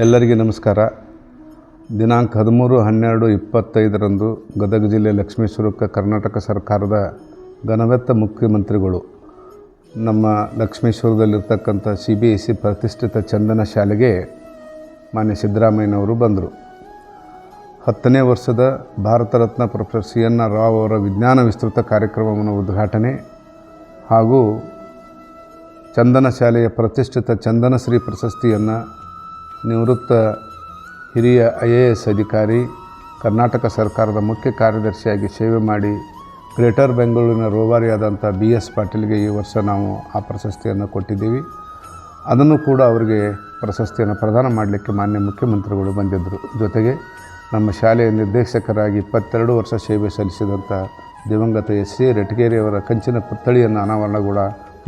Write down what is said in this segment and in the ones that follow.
ಎಲ್ಲರಿಗೆ ನಮಸ್ಕಾರ. ದಿನಾಂಕ 13/12/25 ಗದಗ ಜಿಲ್ಲೆ ಲಕ್ಷ್ಮೇಶ್ವರಕ್ಕೆ ಕರ್ನಾಟಕ ಸರ್ಕಾರದ ಘನವೆತ್ತ ಮುಖ್ಯಮಂತ್ರಿಗಳು ನಮ್ಮ ಲಕ್ಷ್ಮೇಶ್ವರದಲ್ಲಿರ್ತಕ್ಕಂಥ CBSE ಪ್ರತಿಷ್ಠಿತ ಚಂದನ ಶಾಲೆಗೆ ಮಾನ್ಯ ಸಿದ್ದರಾಮಯ್ಯನವರು ಬಂದರು. 10ನೇ ವರ್ಷದ ಭಾರತ ರತ್ನ ಪ್ರೊಫೆಸರ್ CNR ರಾವ್ ಅವರ ವಿಜ್ಞಾನ ವಿಸ್ತೃತ ಕಾರ್ಯಕ್ರಮವನ್ನು ಉದ್ಘಾಟನೆ ಹಾಗೂ ಚಂದನ ಶಾಲೆಯ ಪ್ರತಿಷ್ಠಿತ ಚಂದನ ಶ್ರೀ ಪ್ರಶಸ್ತಿಯನ್ನು ನಿವೃತ್ತ ಹಿರಿಯ IAS ಅಧಿಕಾರಿ, ಕರ್ನಾಟಕ ಸರ್ಕಾರದ ಮುಖ್ಯ ಕಾರ್ಯದರ್ಶಿಯಾಗಿ ಸೇವೆ ಮಾಡಿ ಗ್ರೇಟರ್ ಬೆಂಗಳೂರಿನ ರೋವಾರಿಯಾದಂಥ BS ಪಾಟೀಲ್ಗೆ ಈ ವರ್ಷ ನಾವು ಆ ಪ್ರಶಸ್ತಿಯನ್ನು ಕೊಟ್ಟಿದ್ದೀವಿ. ಅದನ್ನು ಕೂಡ ಅವರಿಗೆ ಪ್ರಶಸ್ತಿಯನ್ನು ಪ್ರದಾನ ಮಾಡಲಿಕ್ಕೆ ಮಾನ್ಯ ಮುಖ್ಯಮಂತ್ರಿಗಳು ಬಂದಿದ್ದರು. ಜೊತೆಗೆ ನಮ್ಮ ಶಾಲೆಯ ನಿರ್ದೇಶಕರಾಗಿ 22 ವರ್ಷ ಸೇವೆ ಸಲ್ಲಿಸಿದಂಥ ದಿವಂಗತ SC ರೆಟಗೇರಿಯವರ ಕಂಚಿನ ಪುತ್ಥಳಿಯನ್ನು ಅನಾವರಣ ಕೂಡ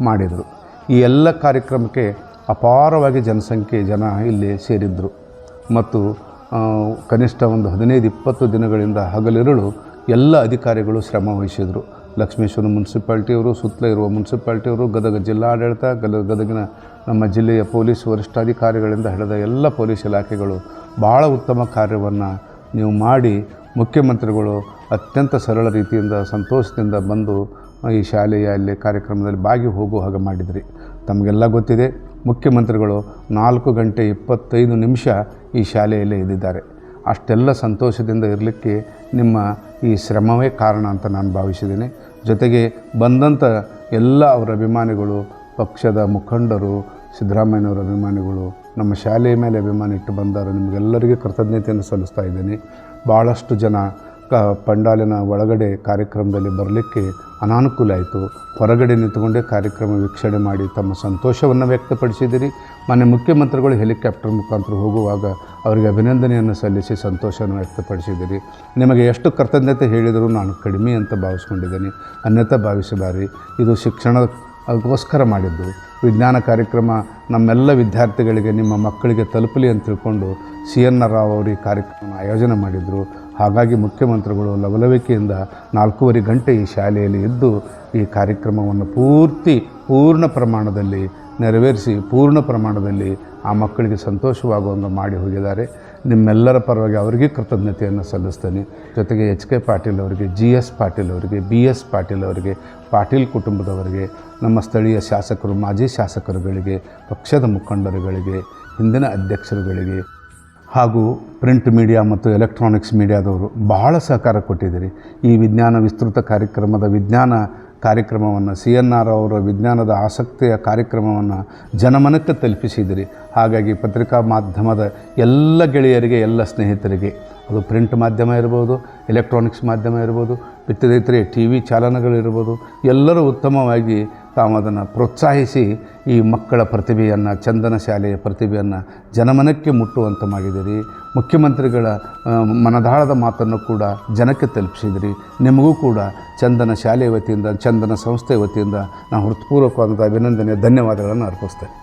ಮಾಡಿದರು. ಈ ಎಲ್ಲ ಕಾರ್ಯಕ್ರಮಕ್ಕೆ ಅಪಾರವಾಗಿ ಜನ ಇಲ್ಲಿ ಸೇರಿದ್ದರು ಮತ್ತು ಕನಿಷ್ಠ ಒಂದು 15-20 ದಿನಗಳಿಂದ ಹಗಲಿರುಳು ಎಲ್ಲ ಅಧಿಕಾರಿಗಳು ಶ್ರಮ ವಹಿಸಿದರು. ಲಕ್ಷ್ಮೇಶ್ವರ ಮುನ್ಸಿಪಾಲ್ಟಿಯವರು, ಸುತ್ತಲೇ ಇರುವ ಮುನ್ಸಿಪಾಲ್ಟಿಯವರು, ಗದಗ ಜಿಲ್ಲಾಡಳಿತ, ಗದಗಿನ ನಮ್ಮ ಜಿಲ್ಲೆಯ ಪೊಲೀಸ್ ವರಿಷ್ಠಾಧಿಕಾರಿಗಳಿಂದ ಹಿಡಿದ ಎಲ್ಲ ಪೊಲೀಸ್ ಇಲಾಖೆಗಳು ಭಾಳ ಉತ್ತಮ ಕಾರ್ಯವನ್ನು ನೀವು ಮಾಡಿ ಮುಖ್ಯಮಂತ್ರಿಗಳು ಅತ್ಯಂತ ಸರಳ ರೀತಿಯಿಂದ ಸಂತೋಷದಿಂದ ಬಂದು ಈ ಶಾಲೆಯಲ್ಲಿ ಕಾರ್ಯಕ್ರಮದಲ್ಲಿ ಭಾಗಿ ಹೋಗುವ ಹಾಗೆ ಮಾಡಿದ್ರಿ. ತಮಗೆಲ್ಲ ಗೊತ್ತಿದೆ, ಮುಖ್ಯಮಂತ್ರಿಗಳು 4 ಗಂಟೆ 25 ನಿಮಿಷ ಈ ಶಾಲೆಯಲ್ಲೇ ಇದ್ದಿದ್ದಾರೆ. ಅಷ್ಟೆಲ್ಲ ಸಂತೋಷದಿಂದ ಇರಲಿಕ್ಕೆ ನಿಮ್ಮ ಈ ಶ್ರಮವೇ ಕಾರಣ ಅಂತ ನಾನು ಭಾವಿಸಿದ್ದೇನೆ. ಜೊತೆಗೆ ಬಂದಂಥ ಎಲ್ಲ ಅವರ ಅಭಿಮಾನಿಗಳು, ಪಕ್ಷದ ಮುಖಂಡರು, ಸಿದ್ದರಾಮಯ್ಯನವರ ಅಭಿಮಾನಿಗಳು, ನಮ್ಮ ಶಾಲೆಯ ಮೇಲೆ ಅಭಿಮಾನ ಇಟ್ಟು ಬಂದವರು, ನಿಮಗೆಲ್ಲರಿಗೂ ಕೃತಜ್ಞತೆಯನ್ನು ಸಲ್ಲಿಸ್ತಾ ಇದ್ದೇನೆ. ಭಾಳಷ್ಟು ಜನ ಪಂಡಾಲಿನ ಒಳಗಡೆ ಕಾರ್ಯಕ್ರಮದಲ್ಲಿ ಬರಲಿಕ್ಕೆ ಅನಾನುಕೂಲ ಆಯಿತು. ಹೊರಗಡೆ ನಿಂತುಕೊಂಡೇ ಕಾರ್ಯಕ್ರಮ ವೀಕ್ಷಣೆ ಮಾಡಿ ತಮ್ಮ ಸಂತೋಷವನ್ನು ವ್ಯಕ್ತಪಡಿಸಿದಿರಿ. ಮಾನ್ಯ ಮುಖ್ಯಮಂತ್ರಿಗಳು ಹೆಲಿಕಾಪ್ಟರ್ ಮುಖಾಂತರ ಹೋಗುವಾಗ ಅವರಿಗೆ ಅಭಿನಂದನೆಯನ್ನು ಸಲ್ಲಿಸಿ ಸಂತೋಷವನ್ನು ವ್ಯಕ್ತಪಡಿಸಿದಿರಿ. ನಿಮಗೆ ಎಷ್ಟು ಕೃತಜ್ಞತೆ ಹೇಳಿದರೂ ನಾನು ಕಡಿಮೆ ಅಂತ ಭಾವಿಸ್ಕೊಂಡಿದ್ದೇನೆ, ಅನ್ಯತಾ ಭಾವಿಸಬಾರಿ. ಇದು ಶಿಕ್ಷಣಕ್ಕೋಸ್ಕರ ಮಾಡಿದ್ದು ವಿಜ್ಞಾನ ಕಾರ್ಯಕ್ರಮ ನಮ್ಮೆಲ್ಲ ವಿದ್ಯಾರ್ಥಿಗಳಿಗೆ, ನಿಮ್ಮ ಮಕ್ಕಳಿಗೆ ತಲುಪಲಿ ಅಂತ ತಿಳ್ಕೊಂಡು CNR ರಾವ್ ಅವರು ಈ ಕಾರ್ಯಕ್ರಮ ಆಯೋಜನೆ ಮಾಡಿದರು. ಹಾಗಾಗಿ ಮುಖ್ಯಮಂತ್ರಿಗಳು ಲವಲವಿಕೆಯಿಂದ 4:15 ಗಂಟೆ ಈ ಶಾಲೆಯಲ್ಲಿ ಇದ್ದು ಈ ಕಾರ್ಯಕ್ರಮವನ್ನು ಪೂರ್ಣ ಪ್ರಮಾಣದಲ್ಲಿ ನೆರವೇರಿಸಿ ಪೂರ್ಣ ಪ್ರಮಾಣದಲ್ಲಿ ಆ ಮಕ್ಕಳಿಗೆ ಸಂತೋಷವಾಗುವಂಗೆ ಮಾಡಿ ಹೋಗಿದ್ದಾರೆ. ನಿಮ್ಮೆಲ್ಲರ ಪರವಾಗಿ ಅವರಿಗೆ ಕೃತಜ್ಞತೆಯನ್ನು ಸಲ್ಲಿಸ್ತೇನೆ. ಜೊತೆಗೆ HK ಪಾಟೀಲ್ ಅವರಿಗೆ, GS ಪಾಟೀಲ್ ಅವರಿಗೆ, BS ಪಾಟೀಲ್ ಅವರಿಗೆ, ಪಾಟೀಲ್ ಕುಟುಂಬದವರಿಗೆ, ನಮ್ಮ ಸ್ಥಳೀಯ ಶಾಸಕರು, ಮಾಜಿ ಶಾಸಕರುಗಳಿಗೆ, ಪಕ್ಷದ ಮುಖಂಡರುಗಳಿಗೆ, ಹಿಂದಿನ ಅಧ್ಯಕ್ಷರುಗಳಿಗೆ ಹಾಗೂ ಪ್ರಿಂಟ್ ಮೀಡಿಯಾ ಮತ್ತು ಎಲೆಕ್ಟ್ರಾನಿಕ್ಸ್ ಮೀಡಿಯಾದವರು ಬಹಳ ಸಹಕಾರ ಕೊಟ್ಟಿದ್ದೀರಿ. ಈ ವಿಜ್ಞಾನ ವಿಸ್ತೃತ ಕಾರ್ಯಕ್ರಮವನ್ನು CNR ಅವರ ವಿಜ್ಞಾನದ ಆಸಕ್ತಿಯ ಕಾರ್ಯಕ್ರಮವನ್ನು ಜನಮನಕ್ಕೆ ತಲುಪಿಸಿದಿರಿ. ಹಾಗಾಗಿ ಪತ್ರಿಕಾ ಮಾಧ್ಯಮದ ಎಲ್ಲ ಗೆಳೆಯರಿಗೆ, ಎಲ್ಲ ಸ್ನೇಹಿತರಿಗೆ, ಅದು ಪ್ರಿಂಟ್ ಮಾಧ್ಯಮ ಇರ್ಬೋದು, ಎಲೆಕ್ಟ್ರಾನಿಕ್ಸ್ ಮಾಧ್ಯಮ ಇರ್ಬೋದು, ಇತರೆ TV ಚಾಲನೆಗಳಿರ್ಬೋದು, ಎಲ್ಲರೂ ಉತ್ತಮವಾಗಿ ತಾವು ಅದನ್ನು ಪ್ರೋತ್ಸಾಹಿಸಿ ಈ ಮಕ್ಕಳ ಪ್ರತಿಭೆಯನ್ನು, ಚಂದನ ಶಾಲೆಯ ಪ್ರತಿಭೆಯನ್ನು ಜನಮನಕ್ಕೆ ಮುಟ್ಟುವಂತ ಮಾಡಿದಿರಿ. ಮುಖ್ಯಮಂತ್ರಿಗಳ ಮನದಾಳದ ಮಾತನ್ನು ಕೂಡ ಜನಕ್ಕೆ ತಲುಪಿಸಿದಿರಿ. ನಿಮಗೂ ಕೂಡ ಚಂದನ ಶಾಲೆಯ ವತಿಯಿಂದ, ಚಂದನ ಸಂಸ್ಥೆ ವತಿಯಿಂದ ನಾನು ಹೃತ್ಪೂರ್ವಕವಾದ ಅಭಿನಂದನೆ, ಧನ್ಯವಾದಗಳನ್ನು ಅರ್ಪಿಸ್ತೇನೆ.